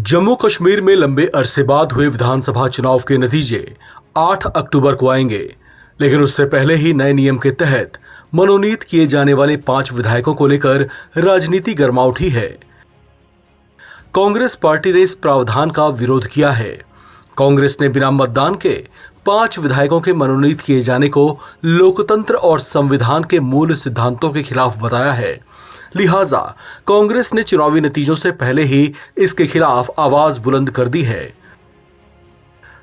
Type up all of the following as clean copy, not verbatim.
जम्मू कश्मीर में लंबे अरसे बाद हुए विधानसभा चुनाव के नतीजे 8 अक्टूबर को आएंगे, लेकिन उससे पहले ही नए नियम के तहत मनोनीत किए जाने वाले 5 विधायकों को लेकर राजनीति गर्मा उठी है। कांग्रेस पार्टी ने इस प्रावधान का विरोध किया है। कांग्रेस ने बिना मतदान के 5 विधायकों के मनोनीत किए जाने को लोकतंत्र और संविधान के मूल सिद्धांतों के खिलाफ बताया है। लिहाजा कांग्रेस ने चुनावी नतीजों से पहले ही इसके खिलाफ आवाज बुलंद कर दी है।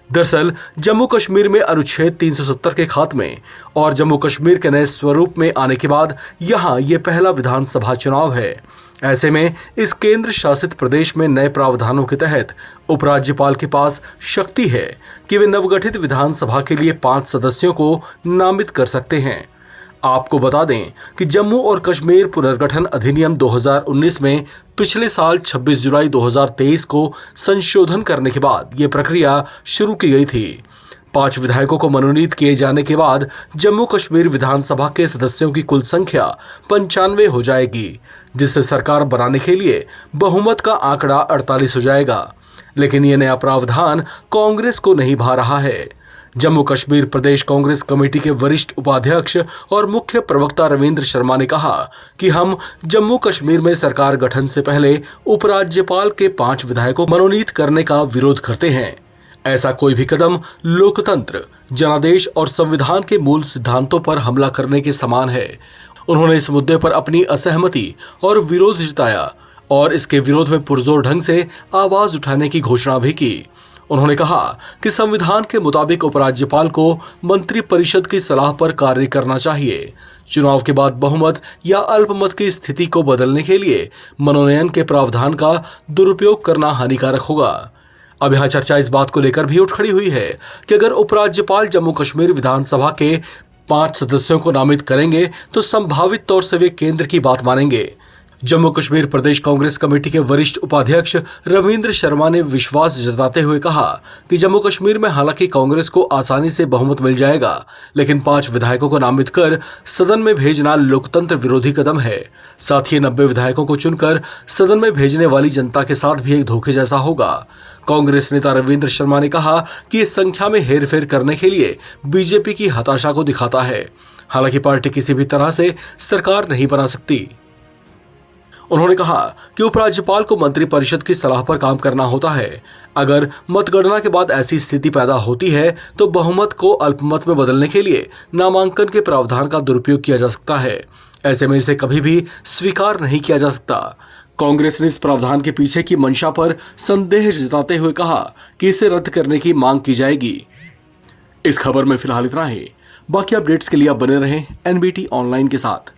दरअसल जम्मू कश्मीर में अनुच्छेद 370 के खात्मे और जम्मू कश्मीर के नए स्वरूप में आने के बाद यहां ये पहला विधानसभा चुनाव है। ऐसे में इस केंद्र शासित प्रदेश में नए प्रावधानों के तहत उपराज्यपाल के पास शक्ति है कि वे नवगठित विधानसभा के लिए 5 सदस्यों को नामित कर सकते हैं। आपको बता दें कि जम्मू और कश्मीर पुनर्गठन अधिनियम 2019 में पिछले साल 26 जुलाई 2023 को संशोधन करने के बाद ये प्रक्रिया शुरू की गई थी। 5 विधायकों को मनोनीत किए जाने के बाद जम्मू कश्मीर विधानसभा के सदस्यों की कुल संख्या 95 हो जाएगी, जिससे सरकार बनाने के लिए बहुमत का आंकड़ा 48 हो जाएगा। लेकिन ये नया प्रावधान कांग्रेस को नहीं भा रहा है। जम्मू कश्मीर प्रदेश कांग्रेस कमेटी के वरिष्ठ उपाध्यक्ष और मुख्य प्रवक्ता रविंद्र शर्मा ने कहा कि हम जम्मू कश्मीर में सरकार गठन से पहले उपराज्यपाल के 5 विधायकों को मनोनीत करने का विरोध करते हैं। ऐसा कोई भी कदम लोकतंत्र, जनादेश और संविधान के मूल सिद्धांतों पर हमला करने के समान है। उन्होंने इस मुद्दे पर अपनी असहमति और विरोध जताया और इसके विरोध में पुरजोर ढंग से आवाज उठाने की घोषणा भी की। उन्होंने कहा कि संविधान के मुताबिक उपराज्यपाल को मंत्रिपरिषद की सलाह पर कार्य करना चाहिए। चुनाव के बाद बहुमत या अल्पमत की स्थिति को बदलने के लिए मनोनयन के प्रावधान का दुरुपयोग करना हानिकारक होगा। अब यहाँ चर्चा इस बात को लेकर भी उठ खड़ी हुई है कि अगर उपराज्यपाल जम्मू कश्मीर विधानसभा के 5 सदस्यों को नामित करेंगे तो संभावित तौर से वे केंद्र की बात मानेंगे। जम्मू कश्मीर प्रदेश कांग्रेस कमेटी के वरिष्ठ उपाध्यक्ष रविंद्र शर्मा ने विश्वास जताते हुए कहा कि जम्मू कश्मीर में हालांकि कांग्रेस को आसानी से बहुमत मिल जाएगा, लेकिन 5 विधायकों को नामित कर सदन में भेजना लोकतंत्र विरोधी कदम है। साथ ही 90 विधायकों को चुनकर सदन में भेजने वाली जनता के साथ भी एक धोखे जैसा होगा। कांग्रेस नेता रविंद्र शर्मा ने कहा कि इस संख्या में हेरफेर करने के लिए बीजेपी की हताशा को दिखाता है। हालांकि पार्टी किसी भी तरह से सरकार नहीं बना सकती। उन्होंने कहा कि उपराज्यपाल को मंत्रिपरिषद की सलाह पर काम करना होता है। अगर मतगणना के बाद ऐसी स्थिति पैदा होती है तो बहुमत को अल्पमत में बदलने के लिए नामांकन के प्रावधान का दुरुपयोग किया जा सकता है। ऐसे में इसे कभी भी स्वीकार नहीं किया जा सकता। कांग्रेस ने इस प्रावधान के पीछे की मंशा पर संदेह जताते हुए कहा कि इसे रद्द करने की मांग की जाएगी। इस खबर में फिलहाल इतना ही। बाकी अपडेट्स के लिए आप बने रहें NBT ऑनलाइन के साथ।